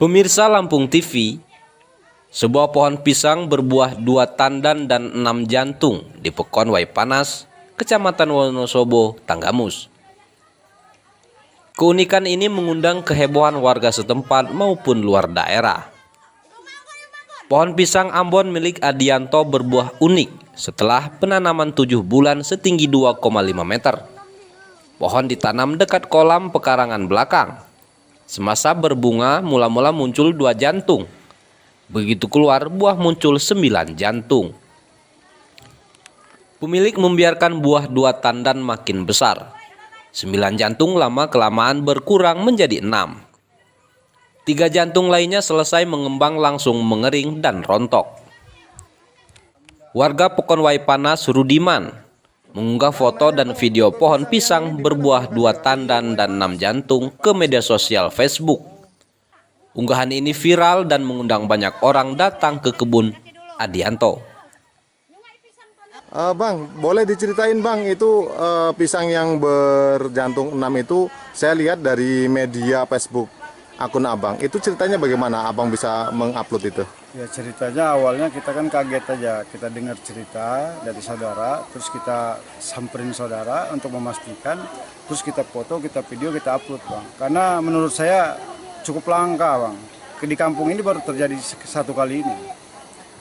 Pemirsa Lampung TV, sebuah pohon pisang berbuah 2 tandan dan 6 jantung di Pekon Waipanas, Kecamatan Wonosobo, Tanggamus. Keunikan ini mengundang kehebohan warga setempat maupun luar daerah. Pohon pisang Ambon milik Adianto berbuah unik setelah penanaman 7 bulan setinggi 2,5 meter. Pohon ditanam dekat kolam pekarangan belakang. Semasa berbunga mula-mula muncul 2 jantung. Begitu keluar buah muncul 9 jantung. Pemilik membiarkan buah 2 tandan makin besar. 9 jantung lama-kelamaan berkurang menjadi 6. 3 jantung lainnya selesai mengembang langsung mengering dan rontok. Warga Pekon Waipanas Rudiman mengunggah foto dan video pohon pisang berbuah 2 tandan dan 6 jantung ke media sosial Facebook. Unggahan ini viral dan mengundang banyak orang datang ke kebun Adianto. Bang, boleh diceritain bang, itu pisang yang berjantung 6 itu saya lihat dari media Facebook akun abang. Itu ceritanya bagaimana abang bisa mengupload itu? Ya ceritanya awalnya kita kan kaget aja, kita dengar cerita dari saudara, terus kita samperin saudara untuk memastikan, terus kita foto, kita video, kita upload bang. Karena menurut saya cukup langka bang, di kampung ini baru terjadi satu kali ini.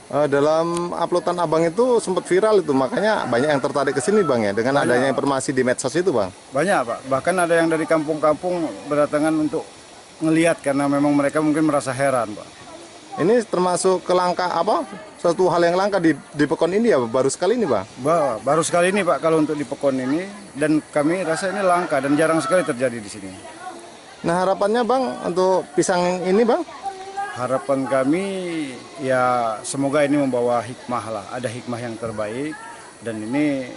Dalam uploadan abang itu sempat viral itu, makanya banyak yang tertarik ke sini bang ya, dengan adanya informasi di medsos itu bang. Banyak pak, bahkan ada yang dari kampung-kampung berdatangan untuk ngelihat karena memang mereka mungkin merasa heran pak. Ini termasuk kelangka apa? Suatu hal yang langka di Pekon ini ya, baru sekali ini bang? Baru sekali ini pak kalau untuk di Pekon ini, dan kami rasa ini langka dan jarang sekali terjadi di sini. Nah harapannya bang untuk pisang ini bang? Harapan kami ya semoga ini membawa hikmah lah, ada hikmah yang terbaik dan ini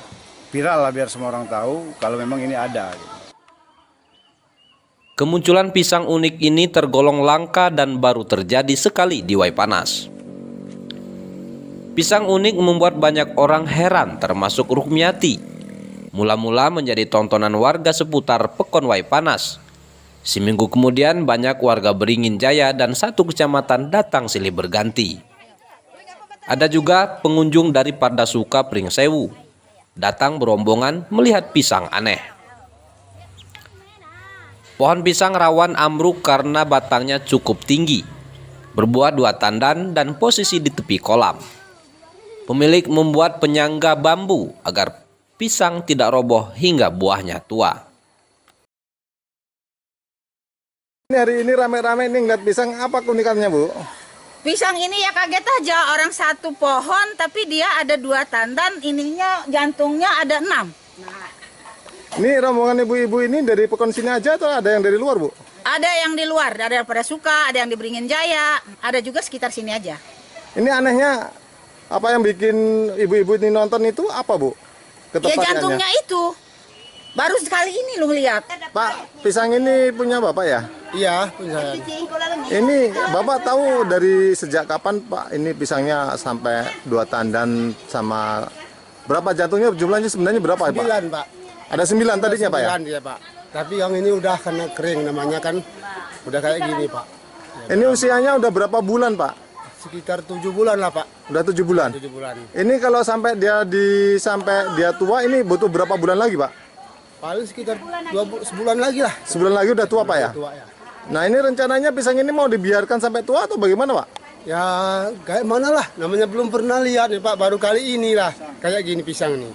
viral lah biar semua orang tahu kalau memang ini ada. Kemunculan pisang unik ini tergolong langka dan baru terjadi sekali di Waipanas. Pisang unik membuat banyak orang heran termasuk Rukmiati. Mula-mula menjadi tontonan warga seputar Pekon Waipanas. Seminggu kemudian banyak warga Beringin Jaya dan 1 kecamatan datang silih berganti. Ada juga pengunjung dari Pardasuka Pringsewu datang berombongan melihat pisang aneh. Pohon pisang rawan ambruk karena batangnya cukup tinggi, berbuah 2 tandan dan posisi di tepi kolam. Pemilik membuat penyangga bambu agar pisang tidak roboh hingga buahnya tua. Ini hari ini rame-rame nih ngeliat pisang, apa keunikannya bu? Pisang ini ya kaget aja, orang 1 pohon tapi dia ada 2 tandan, ininya jantungnya ada 6. Nah. Ini rombongan ibu-ibu ini dari Pekon sini aja atau ada yang dari luar bu? Ada yang di luar, ada yang pada suka, ada yang di Beringin Jaya, ada juga sekitar sini aja. Ini anehnya, apa yang bikin ibu-ibu ini nonton itu apa bu? Ya jantungnya itu, baru sekali ini lu lihat. Pak, pisang ini punya bapak ya? Iya, punya saya. Ini bapak tahu dari sejak kapan pak ini pisangnya sampai 2 tandan sama berapa jantungnya, jumlahnya sebenarnya berapa ya pak? 9 pak. Ada 9 tadinya pak ya? 9 ya pak. Tapi yang ini udah kena kering namanya kan, udah kayak gini pak. Ini usianya udah berapa bulan pak? Sekitar 7 bulan lah pak. Udah 7 bulan? 7 bulan. Ini kalau sampai dia tua ini butuh berapa bulan lagi pak? Paling sekitar sebulan lagi lah. Sebulan lagi udah tua pak ya? Tua ya. Nah ini rencananya pisang ini mau dibiarkan sampai tua atau bagaimana pak? Ya kayak mana lah, namanya belum pernah lihat nih pak, baru kali inilah kayak gini pisang nih.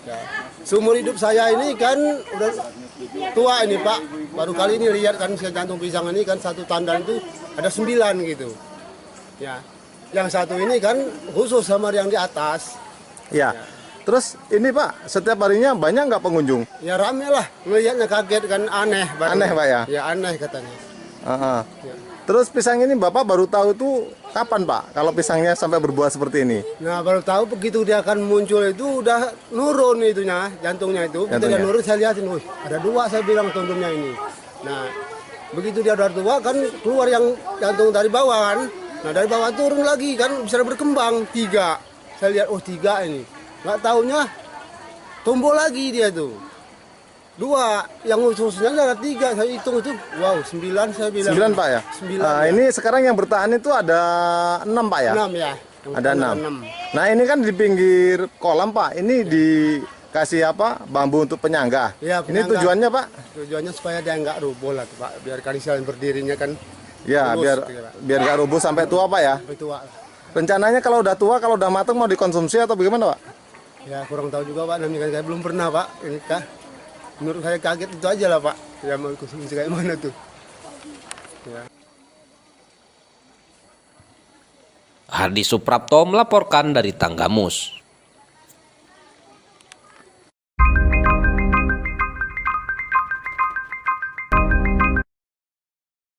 Ya. Seumur hidup saya ini kan udah tua ini pak, baru kali ini lihat kan jantung pisang ini kan 1 tandan itu ada 9 gitu. Ya, yang 1 ini kan khusus sama yang di atas. Ya. Terus ini pak, setiap harinya banyak nggak pengunjung? Ya rame lah, melihatnya kaget kan aneh. Baru. Aneh pak ya? Ya aneh katanya. Ya. Terus pisang ini bapak baru tahu itu kapan pak? Kalau pisangnya sampai berbuah seperti ini? Nah baru tahu begitu dia akan muncul itu udah nurun itunya, jantungnya itu. Begitu dia nurun saya lihatin, wih ada 2 saya bilang tunduknya ini. Nah begitu dia udah tua kan keluar yang jantung dari bawah kan. Nah dari bawah turun lagi kan bisa berkembang 3. Saya lihat oh 3 ini. Nggak taunya tumbuh lagi dia tuh. 2, yang ususnya ada 3, saya hitung itu, wow 9 saya bilang. 9 Pak ya? 9 Nah, ya. ini sekarang yang bertahan itu ada 6 Pak ya? 6 ya. Yang Ada pertama 6. Nah ini kan di pinggir kolam Pak, ini dikasih apa? Bambu untuk penyangga. Iya, Ini penyangga. tujuannya Pak? Tujuannya supaya dia nggak roboh lah Pak, biar kalian berdirinya kan Ya, lurus, biar nggak roboh sampai tua Pak ya. sampai tua lah. Rencananya kalau udah tua, kalau udah matang mau dikonsumsi atau bagaimana Pak? Ya kurang tahu juga Pak, namanya kan saya belum pernah Pak. Ini kah? Menurut saya kaget itu aja lah Pak. Ya mau konsumsi kayak mana tuh? Ya. Hardi Suprapto melaporkan dari Tanggamus.